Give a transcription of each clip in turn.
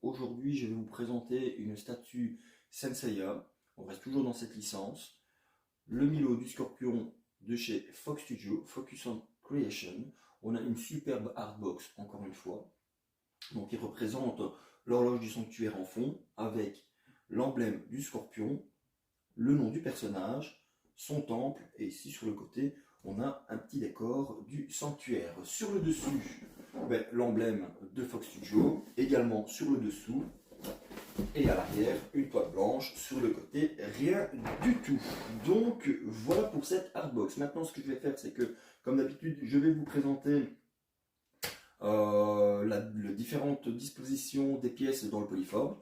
Aujourd'hui, je vais vous présenter une statue Senseiya. On reste toujours dans cette licence. Le Milo du Scorpion de chez Fox Studio, Focus on Creation. On a une superbe artbox, encore une fois. Donc, il représente l'horloge du sanctuaire en fond, avec l'emblème du Scorpion, le nom du personnage, son temple, et ici sur le côté, on a un petit décor du sanctuaire. Sur le dessus, l'emblème de Fox Studio, également sur le dessous, et à l'arrière, une toile blanche, sur le côté, rien du tout. Donc voilà pour cette artbox. Maintenant, ce que je vais faire, c'est que, comme d'habitude, je vais vous présenter les différentes dispositions des pièces dans le polyforme.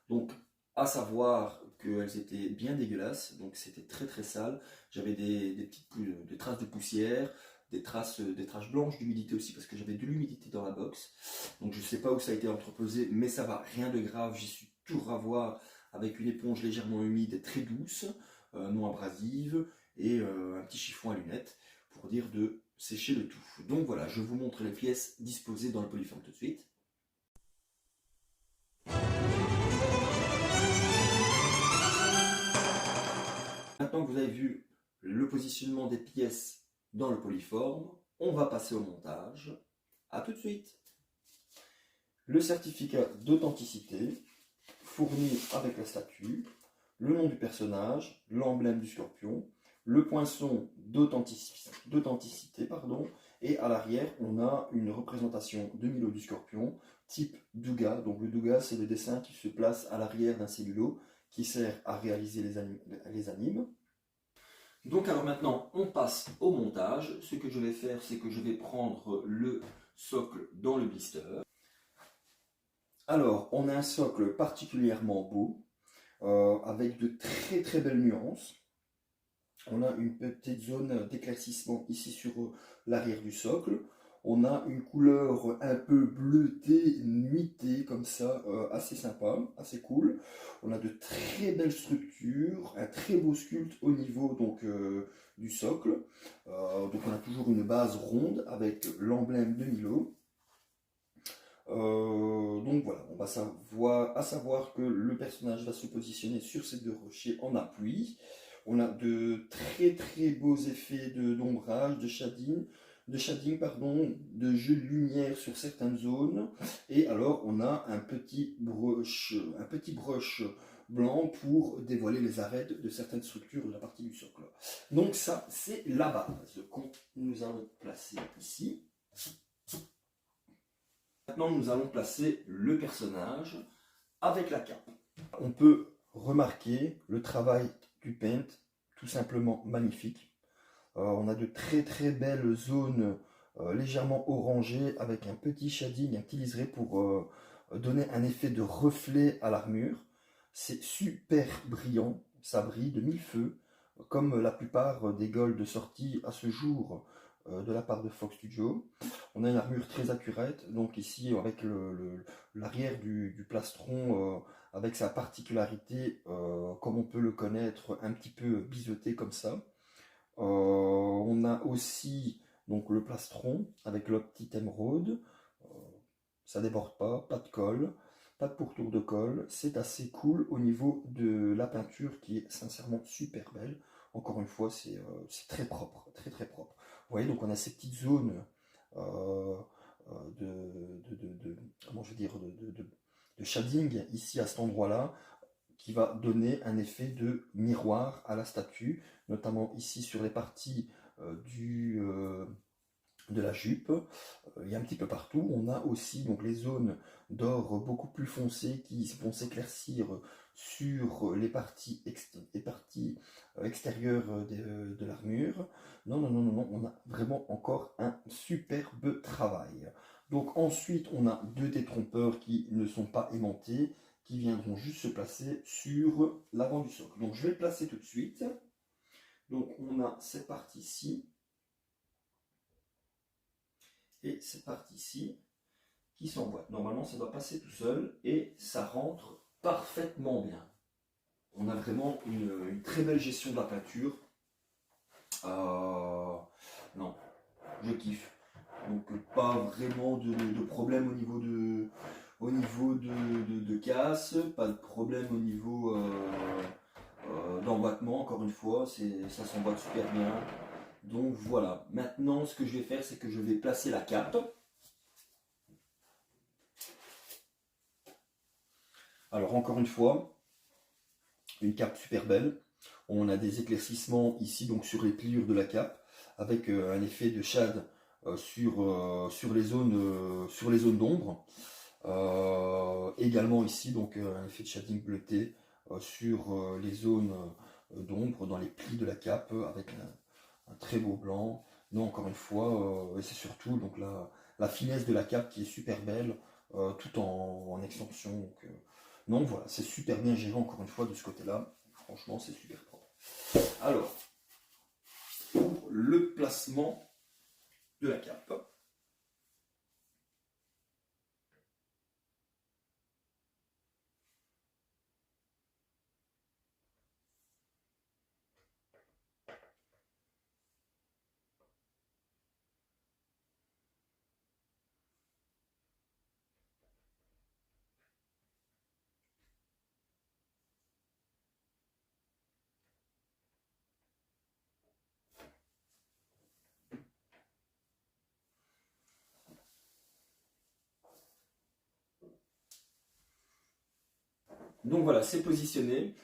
Donc, à savoir qu'elles étaient bien dégueulasses, donc c'était très très sale. J'avais des traces de poussière, des traces blanches d'humidité aussi, parce que j'avais de l'humidité dans la box. Donc je ne sais pas où ça a été entreposé, mais ça va, rien de grave. J'y suis tout ravoir avec une éponge légèrement humide, très douce, non abrasive, et un petit chiffon à lunettes pour dire de sécher le tout. Donc voilà, je vous montre les pièces disposées dans le polyforme tout de suite. Maintenant que vous avez vu le positionnement des pièces dans le polyforme, on va passer au montage. A tout de suite. Le certificat d'authenticité fourni avec la statue, le nom du personnage, l'emblème du scorpion, le poinçon d'authenticité, et à l'arrière, on a une représentation de Milo du scorpion, type Douga. Donc le Douga, c'est le dessin qui se place à l'arrière d'un cellulo, qui sert à réaliser les animes. Donc alors maintenant, on passe au montage. Ce que je vais faire, c'est que je vais prendre le socle dans le blister. Alors, on a un socle particulièrement beau, avec de très très belles nuances. On a une petite zone d'éclaircissement ici sur l'arrière du socle. On a une couleur un peu bleutée, nuitée, comme ça, assez sympa, assez cool. On a de très belles structures, un très beau sculpte au niveau donc, du socle. Donc on a toujours une base ronde avec l'emblème de Milo. Donc voilà, on va savoir que le personnage va se positionner sur ces deux rochers en appui. On a de très très beaux effets d'ombrage, de shading, de jeu de lumière sur certaines zones. Et alors on a un petit brush blanc pour dévoiler les arêtes de certaines structures de la partie du socle. Donc ça, c'est la base que nous allons placer ici. Maintenant, nous allons placer le personnage avec la cape. On peut remarquer le travail du paint, tout simplement magnifique. On a de très très belles zones légèrement orangées avec un petit shading, un petit liseré pour donner un effet de reflet à l'armure. C'est super brillant, ça brille de mille feux, comme la plupart des golds sortis à ce jour de la part de Fox Studio. On a une armure très accurate, donc ici avec l'arrière du plastron avec sa particularité, comme on peut le connaître, un petit peu biseauté comme ça. On a aussi donc le plastron avec le petit émeraude, ça déborde pas de colle, pas de pourtour de colle, c'est assez cool au niveau de la peinture qui est sincèrement super belle. Encore une fois, c'est très propre, très très propre. Vous voyez, donc on a ces petites zones comment je veux dire, de shading ici à cet endroit-là, qui va donner un effet de miroir à la statue, notamment ici sur les parties de la jupe. Il y a un petit peu partout. On a aussi donc les zones d'or beaucoup plus foncées qui vont s'éclaircir sur les parties extérieures de l'armure. Non, on a vraiment encore un superbe travail. Donc ensuite, on a deux détrompeurs qui ne sont pas aimantés, qui viendront juste se placer sur l'avant du socle. Donc je vais le placer tout de suite. Donc on a cette partie-ci et cette partie-ci qui s'emboîtent. Normalement, ça doit passer tout seul et ça rentre parfaitement bien. On a vraiment une très belle gestion de la peinture. Non, je kiffe. Donc pas vraiment de problème au niveau au niveau de casse, pas de problème au niveau d'emboîtement, encore une fois, ça s'emboîte super bien. Donc voilà, maintenant ce que je vais faire, c'est que je vais placer la cape. Alors encore une fois, une cape super belle. On a des éclaircissements ici donc sur les pliures de la cape, avec un effet de shade sur les zones d'ombre. Également ici donc un effet de shading bleuté sur les zones d'ombre dans les plis de la cape avec un très beau blanc. Non, encore une fois, et c'est surtout donc la finesse de la cape qui est super belle, tout en extension. Donc voilà, c'est super bien géré encore une fois de ce côté-là. Franchement, c'est super propre. Alors, pour le placement de la cape. Donc voilà, c'est positionné.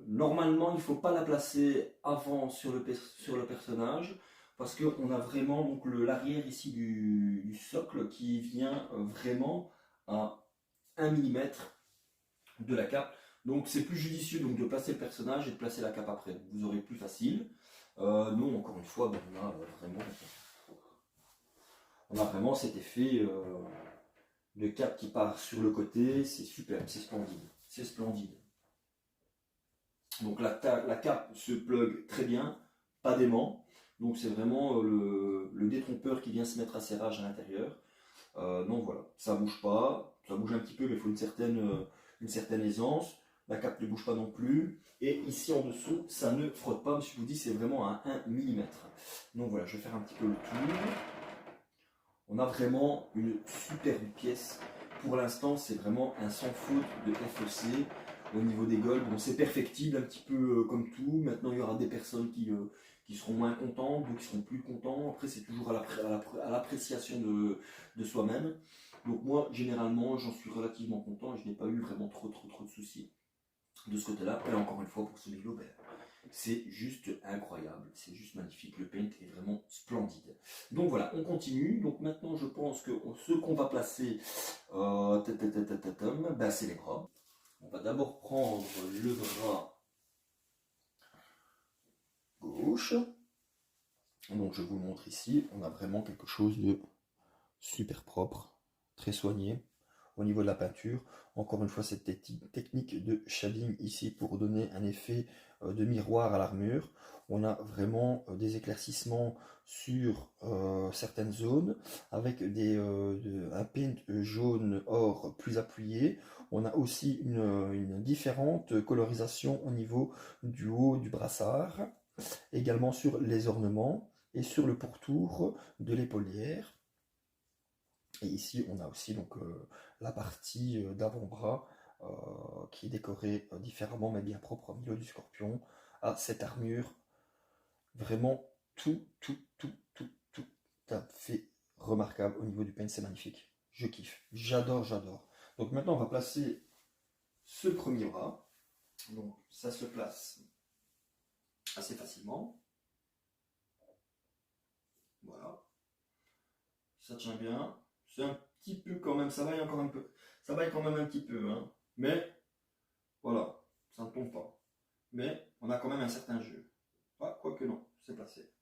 Normalement, il ne faut pas la placer avant sur le personnage parce qu'on a vraiment donc l'arrière ici du socle qui vient vraiment à 1 mm de la cape. Donc c'est plus judicieux donc, de placer le personnage et de placer la cape après. Vous aurez plus facile. Nous, encore une fois, on a vraiment cet effet de cape qui part sur le côté. C'est super, c'est splendide. C'est splendide. Donc la cape se plug très bien, pas d'aimant. Donc c'est vraiment le détrompeur qui vient se mettre à serrage à l'intérieur. Donc voilà, ça bouge pas, ça bouge un petit peu mais il faut une certaine aisance. La cape ne bouge pas non plus. Et ici en dessous, ça ne frotte pas, je vous dis c'est vraiment à 1 mm. Donc voilà, je vais faire un petit peu le tour. On a vraiment une superbe pièce. Pour l'instant, c'est vraiment un sans faute de FEC au niveau des golds. Bon, c'est perfectible un petit peu comme tout. Maintenant, il y aura des personnes qui seront moins contentes, d'autres qui seront plus contents. Après, c'est toujours à l'appréciation de soi-même. Donc moi, généralement, j'en suis relativement content et je n'ai pas eu vraiment trop de soucis de ce côté-là. Et encore une fois, pour ce Milo, c'est juste incroyable, c'est juste magnifique, le paint est vraiment splendide. Donc voilà, on continue. Donc maintenant, je pense que ce qu'on va placer, c'est les bras. On va d'abord prendre le bras gauche. Donc je vous le montre ici, on a vraiment quelque chose de super propre, très soigné. Au niveau de la peinture, encore une fois cette technique de shading ici pour donner un effet de miroir à l'armure. On a vraiment des éclaircissements sur certaines zones avec un paint jaune or plus appuyé. On a aussi une différente colorisation au niveau du haut du brassard, également sur les ornements et sur le pourtour de l'épaulière. Et ici, on a aussi donc la partie d'avant-bras qui est décorée différemment, mais bien propre au milieu du scorpion, à cette armure. Vraiment, tout à fait remarquable au niveau du paint, c'est magnifique. Je kiffe, j'adore. Donc maintenant, on va placer ce premier bras. Donc ça se place assez facilement. Voilà. Ça tient bien. C'est un petit peu quand même, ça vaille encore un peu. Ça vaille quand même un petit peu, hein. Mais voilà, ça ne tombe pas. Mais on a quand même un certain jeu. Ah, quoique non, c'est placé.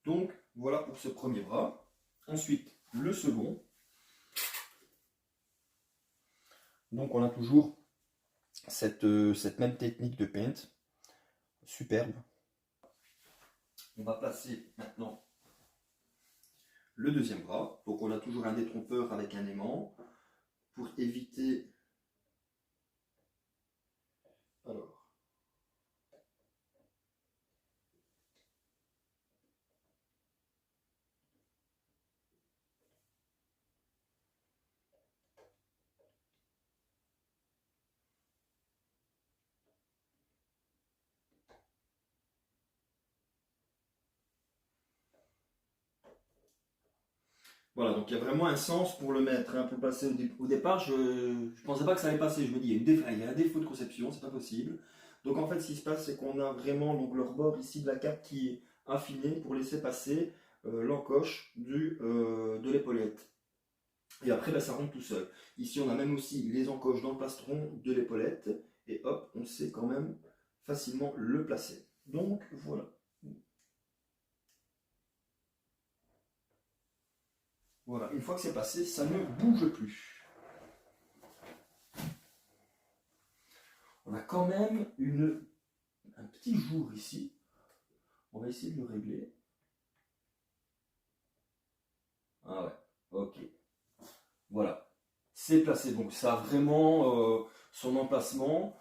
Donc voilà pour ce premier bras. Ensuite, le second. Donc on a toujours cette même technique de paint. Superbe. On va placer maintenant le deuxième bras. Donc on a toujours un détrompeur avec un aimant pour éviter. Alors. Voilà, donc il y a vraiment un sens pour le mettre, hein, pour le placer au départ. Je ne pensais pas que ça allait passer. Je me dis, il y a un défaut de conception, c'est pas possible. Donc en fait, ce qui se passe, c'est qu'on a vraiment donc, le rebord ici de la cape qui est affiné pour laisser passer l'encoche de l'épaulette. Et après, ben, ça rentre tout seul. Ici, on a même aussi les encoches dans le plastron de l'épaulette. Et hop, on sait quand même facilement le placer. Donc voilà. Voilà, une fois que c'est passé, ça ne bouge plus. On a quand même un petit jour ici. On va essayer de le régler. Ah ouais, ok. Voilà, c'est placé. Donc ça a vraiment son emplacement.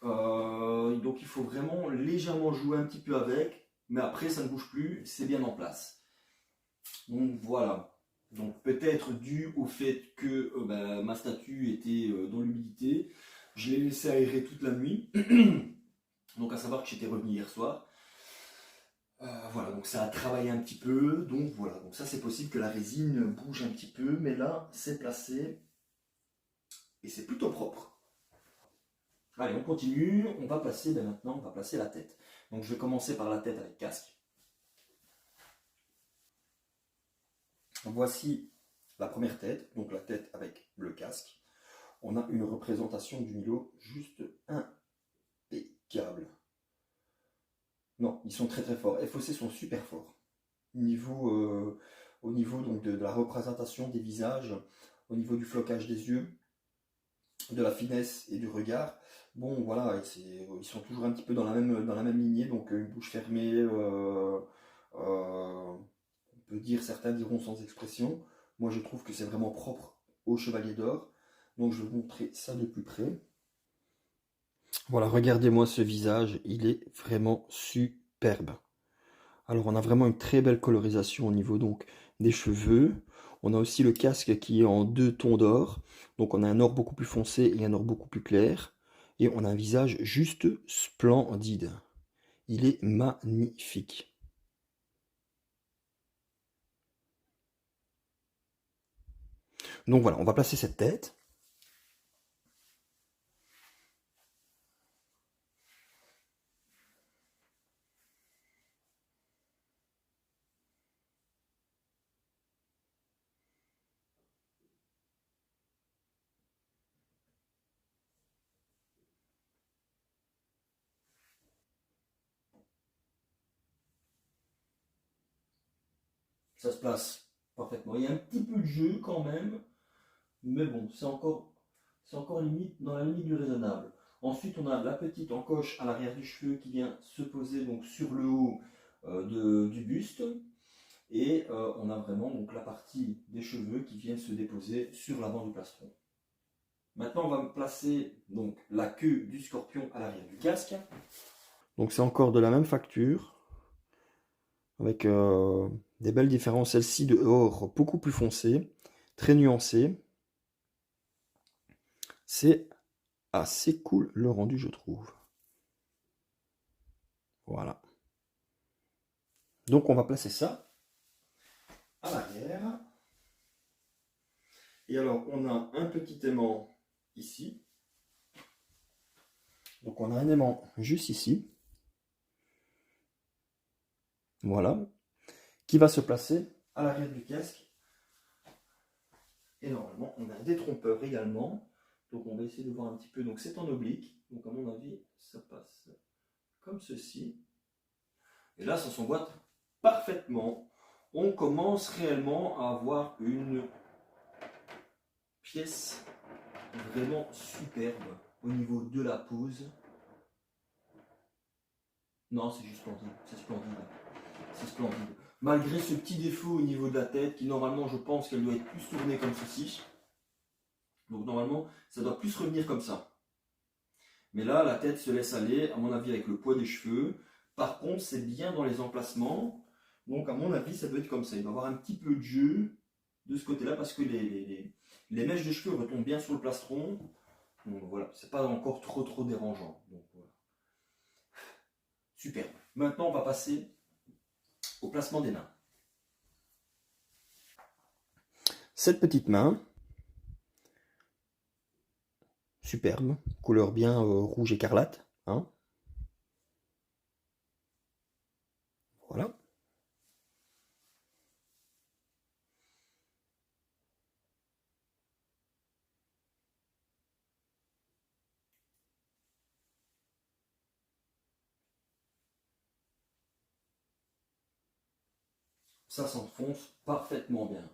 Donc il faut vraiment légèrement jouer un petit peu avec. Mais après, ça ne bouge plus, c'est bien en place. Donc voilà. Donc peut-être dû au fait que ma statue était dans l'humidité. Je l'ai laissé aérer toute la nuit. Donc à savoir que j'étais revenu hier soir. Voilà, donc ça a travaillé un petit peu. Donc voilà, donc ça c'est possible que la résine bouge un petit peu. Mais là, c'est placé. Et c'est plutôt propre. Allez, on continue. On va placer, maintenant, on va placer la tête. Donc je vais commencer par la tête avec casque. Voici la première tête, donc la tête avec le casque. On a une représentation du Milo juste impeccable. Non, ils sont très très forts. FOC sont super forts. Au niveau donc de la représentation des visages, au niveau du flocage des yeux, de la finesse et du regard. Bon, voilà, ils sont toujours un petit peu dans la même lignée, donc une bouche fermée, on peut dire, certains diront sans expression. Moi, je trouve que c'est vraiment propre au Chevalier d'Or. Donc, je vais vous montrer ça de plus près. Voilà, regardez-moi ce visage, il est vraiment superbe. Alors, on a vraiment une très belle colorisation au niveau donc des cheveux. On a aussi le casque qui est en 2 tons d'or. Donc, on a un or beaucoup plus foncé et un or beaucoup plus clair. Et on a un visage juste splendide. Il est magnifique. Donc voilà, on va placer cette tête. Ça se place parfaitement. Il y a un petit peu de jeu quand même, mais bon, c'est encore limite, dans la limite du raisonnable. Ensuite, on a la petite encoche à l'arrière du cheveu qui vient se poser donc sur le haut du buste. Et on a vraiment donc la partie des cheveux qui viennent se déposer sur l'avant du plastron. Maintenant, on va placer donc la queue du scorpion à l'arrière du casque. Donc c'est encore de la même facture, avec des belles différences. Celle-ci de or beaucoup plus foncé, très nuancé. C'est assez cool le rendu, je trouve. Voilà. Donc on va placer ça à l'arrière. Et alors on a un petit aimant ici. Donc on a un aimant juste ici. Voilà. Qui va se placer à l'arrière du casque. Et normalement on a un détrompeur également. Donc on va essayer de voir un petit peu. Donc c'est en oblique. Donc à mon avis ça passe comme ceci. Et là ça s'emboîte parfaitement. On commence réellement à avoir une pièce vraiment superbe au niveau de la pose. Non, c'est juste splendide, c'est splendide, c'est splendide. Malgré ce petit défaut au niveau de la tête, qui normalement je pense qu'elle doit être plus tournée comme ceci. Donc normalement, ça doit plus revenir comme ça. Mais là, la tête se laisse aller, à mon avis, avec le poids des cheveux. Par contre, c'est bien dans les emplacements. Donc à mon avis, ça doit être comme ça. Il va y avoir un petit peu de jeu de ce côté-là, parce que les mèches de cheveux retombent bien sur le plastron. Donc voilà, c'est pas encore trop dérangeant. Donc, voilà. Super. Maintenant, on va passer au placement des mains. cette petite main, superbe, couleur bien rouge écarlate, hein. Voilà. Ça s'enfonce parfaitement bien.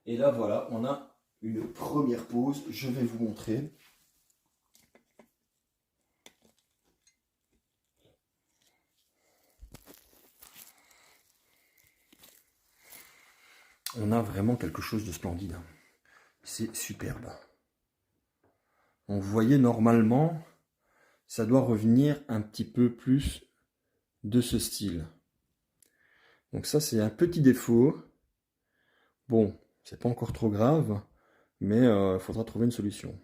Et là, voilà, on a une première pose. Je vais vous montrer. On a vraiment quelque chose de splendide. C'est superbe. On voyait normalement, ça doit revenir un petit peu plus de ce style. Donc ça, c'est un petit défaut. Bon, c'est pas encore trop grave, mais il faudra trouver une solution.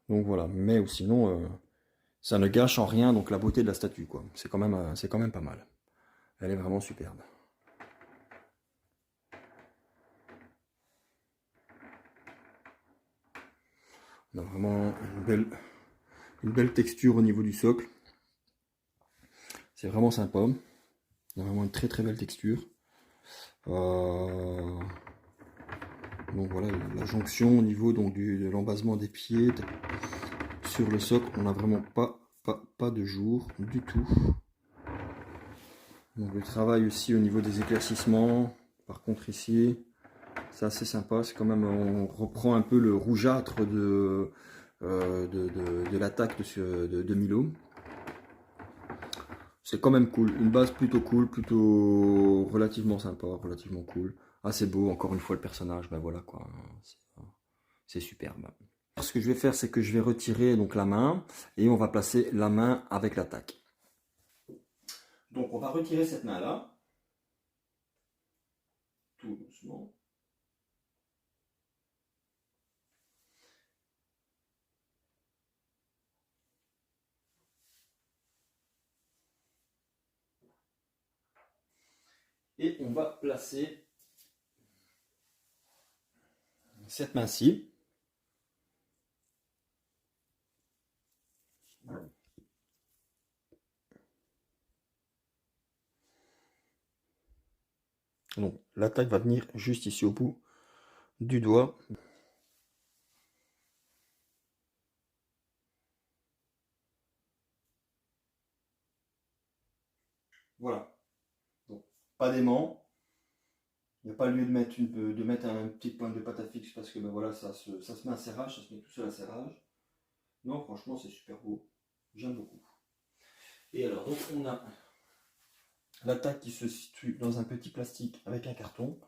Donc voilà, mais sinon, ça ne gâche en rien donc la beauté de la statue, quoi. C'est quand même pas mal. Elle est vraiment superbe. On a vraiment une belle texture au niveau du socle. C'est vraiment sympa. On a vraiment une très très belle texture. Donc voilà, la jonction au niveau donc, de l'embasement des pieds sur le socle, on n'a vraiment pas de jour du tout. Donc le travail aussi au niveau des éclaircissements, par contre ici, c'est assez sympa, c'est quand même, on reprend un peu le rougeâtre de l'attaque de Milo. C'est quand même cool, une base plutôt cool, plutôt relativement sympa, relativement cool. Assez beau, encore une fois le personnage, ben voilà quoi, c'est superbe. Ce que je vais faire, c'est que je vais retirer donc la main et on va placer la main avec l'attaque. Donc on va retirer cette main là, tout doucement. Et on va placer cette main-ci. Donc l'attaque va venir juste ici au bout du doigt. Voilà. Donc pas d'aimant. Il n'y a pas lieu de mettre un petit point de pâte à fixe parce que ben voilà, ça se met à serrage, ça se met tout seul à serrage. Non, franchement, c'est super beau. J'aime beaucoup. Et alors, donc on a l'attaque qui se situe dans un petit plastique avec un carton.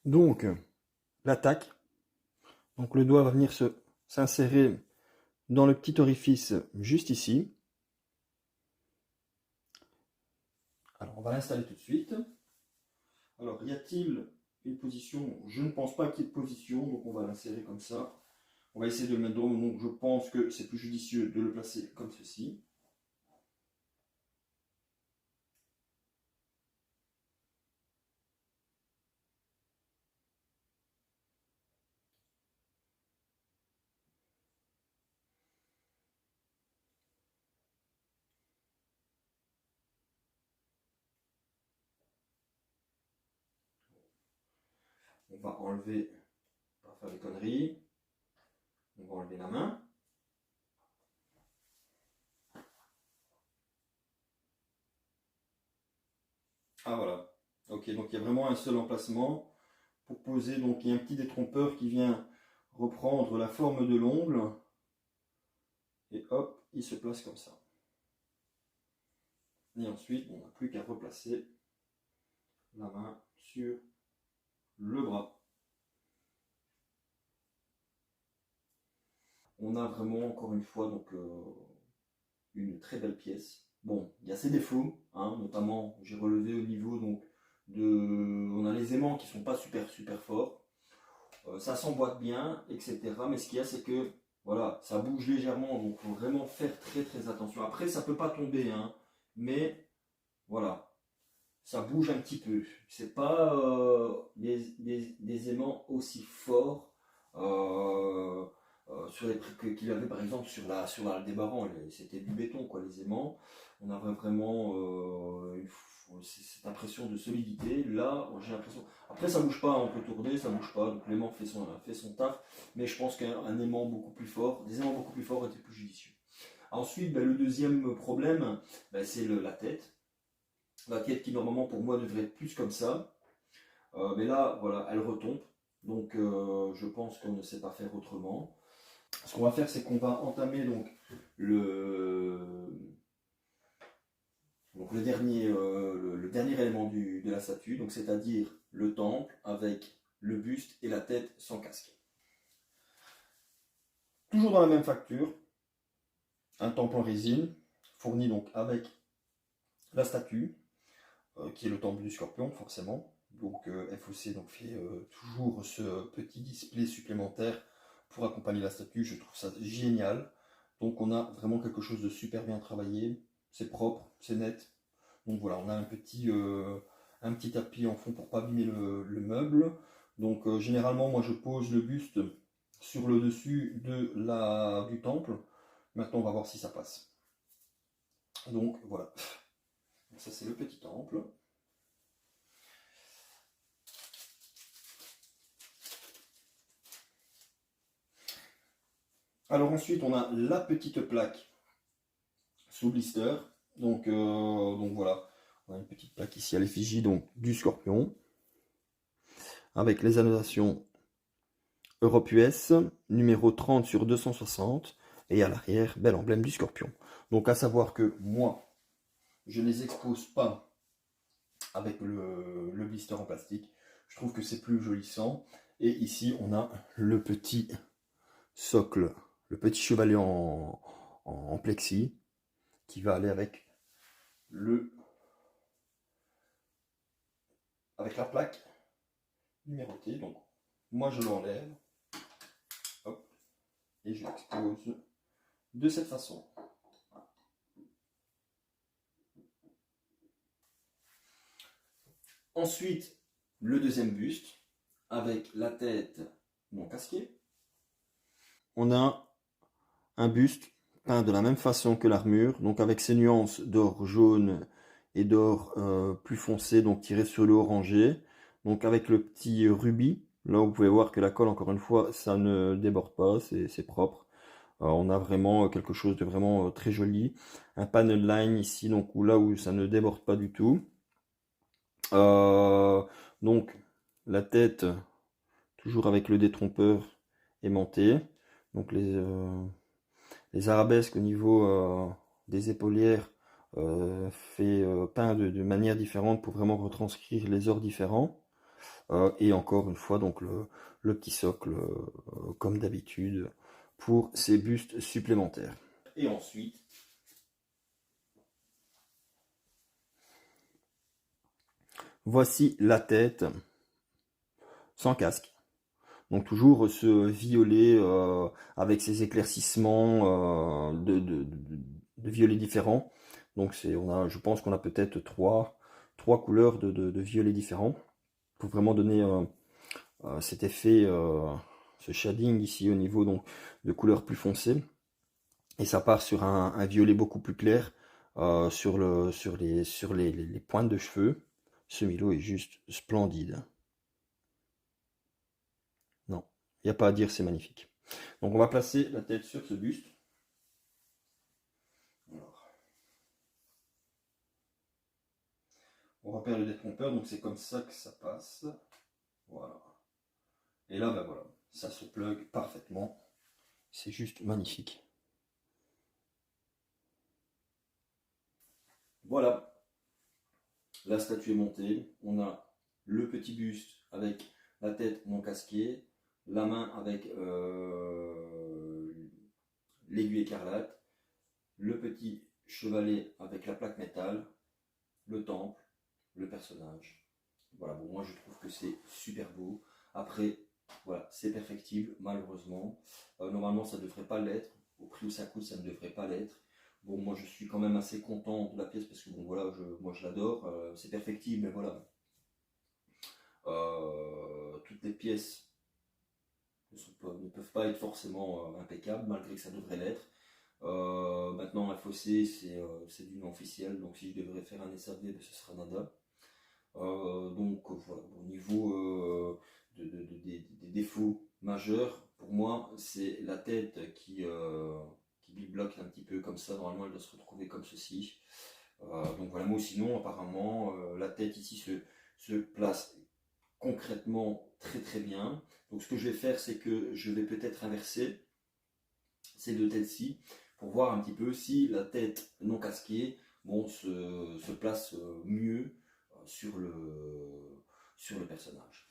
Donc, l'attaque. Donc le doigt va venir s'insérer dans le petit orifice juste ici. Alors on va l'installer tout de suite. Alors y a-t-il une position? Je ne pense pas qu'il y ait de position, donc on va l'insérer comme ça. On va essayer de le mettre droit, donc je pense que c'est plus judicieux de le placer comme ceci. On va enlever, on va faire des conneries. On va enlever la main. Ah voilà. Ok, donc il y a vraiment un seul emplacement pour poser. Donc il y a un petit détrompeur qui vient reprendre la forme de l'ongle. Et hop, il se place comme ça. Et ensuite, on n'a plus qu'à replacer la main sur le bras. On a vraiment, encore une fois, donc, une très belle pièce. Bon, il y a ses défauts, hein, notamment, j'ai relevé au niveau donc, on a les aimants qui sont pas super forts. Ça s'emboîte bien, etc. Mais ce qu'il y a, c'est que voilà, ça bouge légèrement, donc il faut vraiment faire très très attention. Après, ça peut pas tomber, hein, mais voilà, ça bouge un petit peu. C'est pas des aimants aussi forts sur les qu'il avait par exemple sur la débarrant. C'était du béton quoi, les aimants. On avait vraiment cette impression de solidité. Là, j'ai l'impression. Après, ça bouge pas, on peut tourner, ça bouge pas. Donc l'aimant fait son taf. Mais je pense qu'un aimant beaucoup plus fort, des aimants beaucoup plus forts étaient plus judicieux. Ensuite, ben, le deuxième problème, ben, c'est la tête. La tête qui normalement pour moi devrait être plus comme ça. Mais là, voilà, elle retombe. Donc je pense qu'on ne sait pas faire autrement. Ce qu'on va faire, c'est qu'on va entamer le, le dernier élément de la statue, donc c'est-à-dire le temple avec le buste et la tête sans casque. Toujours dans la même facture, un temple en résine, fourni donc avec la statue, qui est le temple du scorpion forcément. Donc FOC donc, fait toujours ce petit display supplémentaire pour accompagner la statue. Je trouve ça génial. Donc on a vraiment quelque chose de super bien travaillé. C'est propre, c'est net. Donc voilà, on a un petit tapis en fond pour pas abîmer le meuble. Donc généralement, moi je pose le buste sur le dessus du temple. Maintenant, on va voir si ça passe. Donc voilà. Ça c'est le petit temple. Alors ensuite, on a la petite plaque sous blister. Donc voilà, on a une petite plaque ici à l'effigie du scorpion, avec les annotations Europe US, numéro 30 sur 260, et à l'arrière, bel emblème du scorpion. Donc à savoir que moi, je ne les expose pas avec le blister en plastique. Je trouve que c'est plus jolissant. Et ici, on a le petit socle, le petit chevalet en plexi, qui va aller avec avec la plaque numérotée. Donc moi je l'enlève, hop, et je l'expose de cette façon. Ensuite, le deuxième buste avec la tête non casquée. On a un buste peint de la même façon que l'armure, donc avec ses nuances d'or jaune et d'or plus foncé, donc tiré sur le orangé, donc avec le petit rubis. Là, vous pouvez voir que la colle, encore une fois, ça ne déborde pas, c'est propre. On a vraiment quelque chose de vraiment très joli. Un panel line ici, donc là où ça ne déborde pas du tout. Donc la tête, toujours avec le détrompeur aimanté. Donc les arabesques au niveau des épaulières peint de manière différente pour vraiment retranscrire les ors différents. Et encore une fois, donc le petit socle, comme d'habitude, pour ces bustes supplémentaires. Et ensuite, voici la tête sans casque. Donc toujours ce violet avec ces éclaircissements de violets différents. Donc je pense qu'on a peut-être trois couleurs de violets différents pour vraiment donner cet effet, ce shading ici au niveau donc, de couleurs plus foncées. Et ça part sur un violet beaucoup plus clair sur les pointes de cheveux. Ce Milo est juste splendide. Non, il n'y a pas à dire, c'est magnifique. Donc on va placer la tête sur ce buste. Alors. On repère le détrompeur, donc c'est comme ça que ça passe. Voilà. Et là, ben voilà, ça se plug parfaitement. C'est juste magnifique. Voilà. La statue est montée. On a le petit buste avec la tête non casquée, la main avec l'aiguille écarlate, le petit chevalet avec la plaque métal, le temple, le personnage. Voilà, bon, moi je trouve que c'est super beau. Après, Voilà, c'est perfectible, malheureusement. Normalement, ça ne devrait pas l'être. Au prix où ça coûte, ça ne devrait pas l'être. Bon, moi, je suis quand même assez content de la pièce parce que, bon, voilà, moi, je l'adore. C'est perfectible, mais voilà. Toutes les pièces ne peuvent pas être forcément impeccables, malgré que ça devrait l'être. Maintenant, un fossé, c'est du non officiel. Donc, si je devrais faire un SAV, ben, ce sera nada. Donc voilà, au niveau des défauts majeurs, pour moi, c'est la tête qui bibloque un petit peu comme ça. Normalement, elle doit se retrouver comme ceci. Donc voilà, moi sinon, apparemment, la tête ici se place concrètement très très bien. Donc ce que je vais faire, c'est que je vais peut-être inverser ces deux têtes-ci pour voir un petit peu si la tête non casquée bon, se place mieux sur le personnage.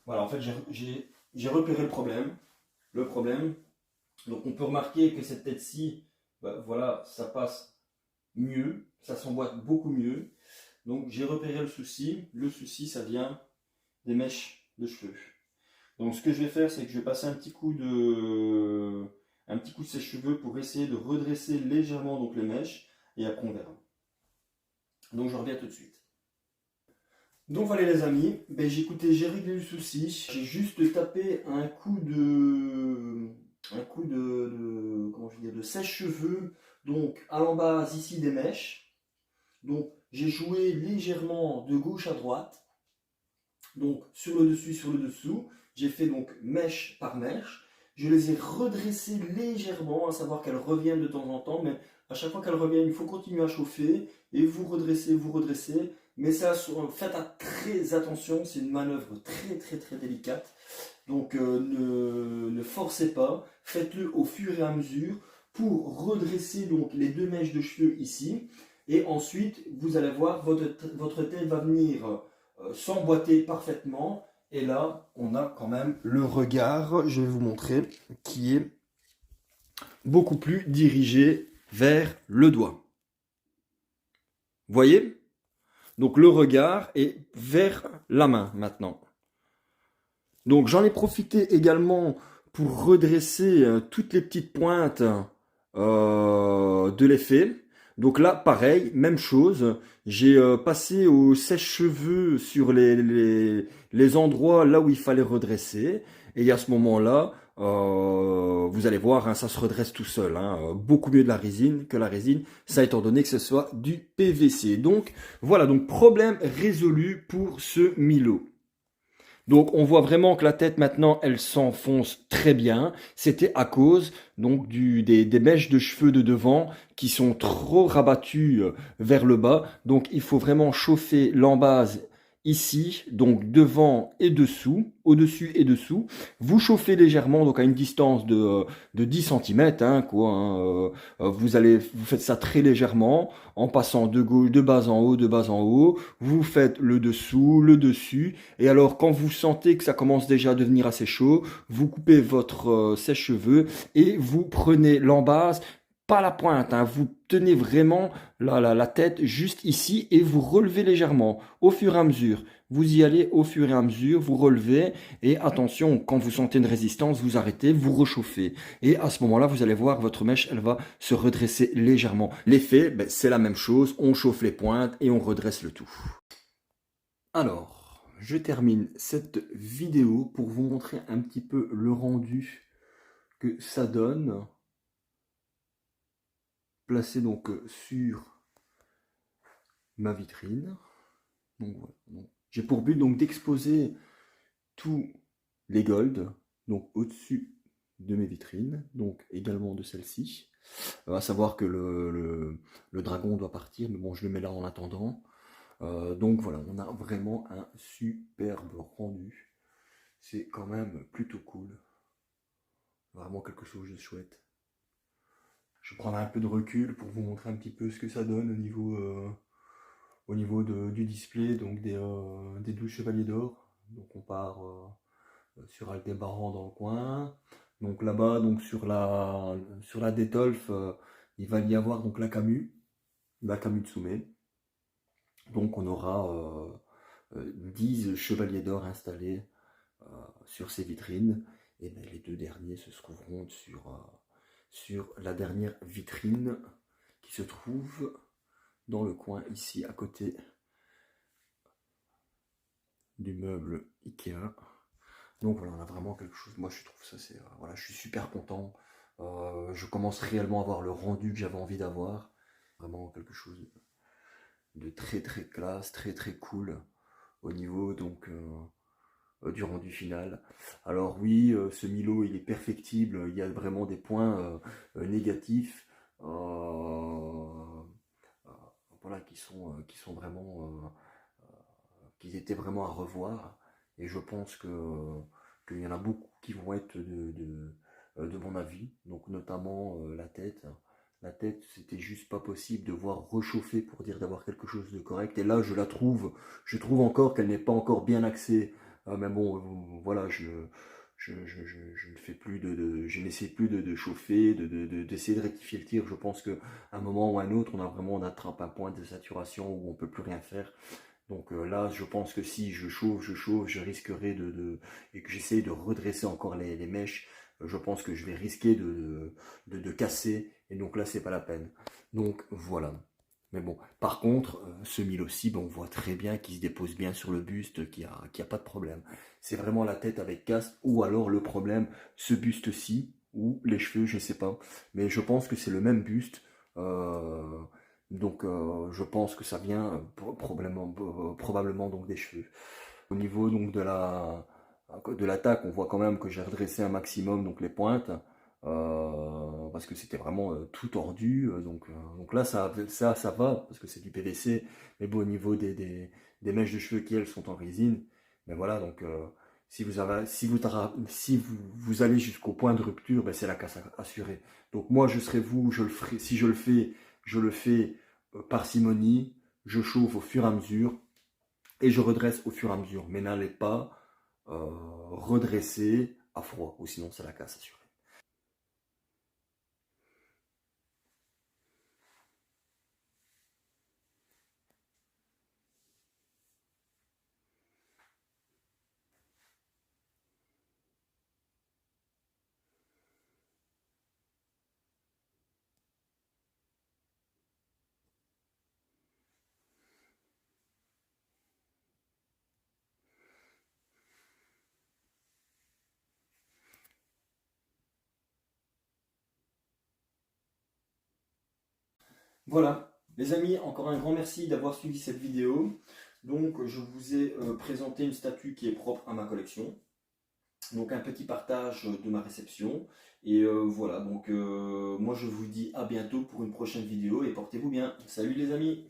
Voilà, en fait, j'ai repéré le problème. Le problème, donc on peut remarquer que cette tête-ci, bah, voilà, ça passe mieux, ça s'emboîte beaucoup mieux. Donc j'ai repéré le souci. Le souci, ça vient des mèches de cheveux. Donc ce que je vais faire, c'est que je vais passer un petit coup de sèche-cheveux pour essayer de redresser légèrement donc les mèches et après on verra. Donc je reviens tout de suite. Donc voilà les amis, ben, j'ai réglé le souci. J'ai juste tapé comment je dis, de sèche-cheveux donc à l'embase ici des mèches. Donc j'ai joué légèrement de gauche à droite. Donc sur le dessus, sur le dessous, j'ai fait donc mèche par mèche. Je les ai redressées légèrement, à savoir qu'elles reviennent de temps en temps, mais à chaque fois qu'elles reviennent, il faut continuer à chauffer et vous redressez, vous redressez. Mais ça, faites très attention, c'est une manœuvre très très très délicate. Donc ne forcez pas, faites-le au fur et à mesure pour redresser donc les deux mèches de cheveux ici. Et ensuite, vous allez voir, votre tête va venir s'emboîter parfaitement. Et là, on a quand même le regard, je vais vous montrer, qui est beaucoup plus dirigé vers le doigt. Voyez? Donc le regard est vers la main maintenant. Donc j'en ai profité également pour redresser toutes les petites pointes de l'effet. Donc là, pareil, même chose. J'ai passé au sèche-cheveux sur les endroits là où il fallait redresser. Et à ce moment-là, vous allez voir, hein, ça se redresse tout seul. Hein, beaucoup mieux de la résine que la résine, ça étant donné que ce soit du PVC. Donc voilà, donc problème résolu pour ce Milo. Donc on voit vraiment que la tête maintenant elle s'enfonce très bien. C'était à cause donc des mèches de cheveux de devant qui sont trop rabattues vers le bas. Donc il faut vraiment chauffer l'embase ici, donc devant et dessous, au-dessus et dessous. Vous chauffez légèrement, donc à une distance de 10 cm, hein, quoi, hein, vous faites ça très légèrement, en passant de bas en haut, de bas en haut. Vous faites le dessous, le dessus. Et alors, quand vous sentez que ça commence déjà à devenir assez chaud, vous coupez votre sèche-cheveux et vous prenez l'embase, pas la pointe, hein, vous tenez vraiment la tête juste ici et vous relevez légèrement au fur et à mesure. Vous y allez au fur et à mesure, vous relevez et attention, quand vous sentez une résistance, vous arrêtez, vous réchauffez. Et à ce moment-là, vous allez voir, votre mèche, elle va se redresser légèrement. L'effet, ben, c'est la même chose, on chauffe les pointes et on redresse le tout. Alors, je termine cette vidéo pour vous montrer un petit peu le rendu que ça donne. Placé donc sur ma vitrine. Donc, voilà. J'ai pour but donc d'exposer tous les golds, donc au-dessus de mes vitrines, donc également de celle-ci. À savoir que le dragon doit partir, mais bon, je le mets là en attendant. Donc voilà, on a vraiment un superbe rendu. C'est quand même plutôt cool. Vraiment quelque chose de chouette. Je prendrai un peu de recul pour vous montrer un petit peu ce que ça donne au niveau du display, donc des 12 chevaliers d'or. Donc on part sur Aldébaran dans le coin. Donc là-bas, donc sur la Détolf, il va y avoir donc la Camus de Soumet. Donc on aura 10 chevaliers d'or installés sur ces vitrines. Et ben, les deux derniers se trouveront sur la dernière vitrine qui se trouve dans le coin ici à côté du meuble Ikea. Donc voilà, on a vraiment quelque chose. Moi je trouve ça, c'est voilà, je suis super content. Je commence réellement à avoir le rendu que j'avais envie d'avoir. Vraiment quelque chose de très très classe, très très cool au niveau donc du rendu final. Alors oui, ce Milo il est perfectible, il y a vraiment des points négatifs voilà, qui sont vraiment qui étaient vraiment à revoir, et je pense qu'il y en a beaucoup qui vont être de mon avis, donc notamment la tête. La tête, c'était juste pas possible de voir rechauffer pour dire d'avoir quelque chose de correct. Et là, je trouve encore qu'elle n'est pas encore bien axée. Mais bon, voilà, je ne fais plus je n'essaie plus de chauffer, d'essayer de rectifier le tir. Je pense qu'à un moment ou à un autre, on attrape un point de saturation où on peut plus rien faire. Donc là, je pense que si je chauffe, je risquerai et que j'essaye de redresser encore les mèches, je pense que je vais risquer de casser, et donc là, c'est pas la peine. Donc voilà. Mais bon, par contre, ce mille aussi, ben, on voit très bien qu'il se dépose bien sur le buste, qu'il y a pas de problème. C'est vraiment la tête avec casque, ou alors le problème, ce buste-ci, ou les cheveux, je sais pas. Mais je pense que c'est le même buste. Donc je pense que ça vient probablement donc des cheveux. Au niveau donc de l'attaque, on voit quand même que j'ai redressé un maximum donc les pointes, parce que c'était vraiment tout tordu. Donc là ça va parce que c'est du PVC, mais bon, au niveau des mèches de cheveux qui elles sont en résine, mais voilà, donc si vous allez jusqu'au point de rupture, ben, c'est la casse assurée. Donc moi je serai vous, je le ferai, si je le fais parcimonie, je chauffe au fur et à mesure et je redresse au fur et à mesure. Mais n'allez pas redresser à froid, ou sinon c'est la casse assurée. Voilà, les amis, encore un grand merci d'avoir suivi cette vidéo. Donc je vous ai présenté une statue qui est propre à ma collection. Donc un petit partage de ma réception. Et voilà, donc moi je vous dis à bientôt pour une prochaine vidéo et portez-vous bien. Salut les amis!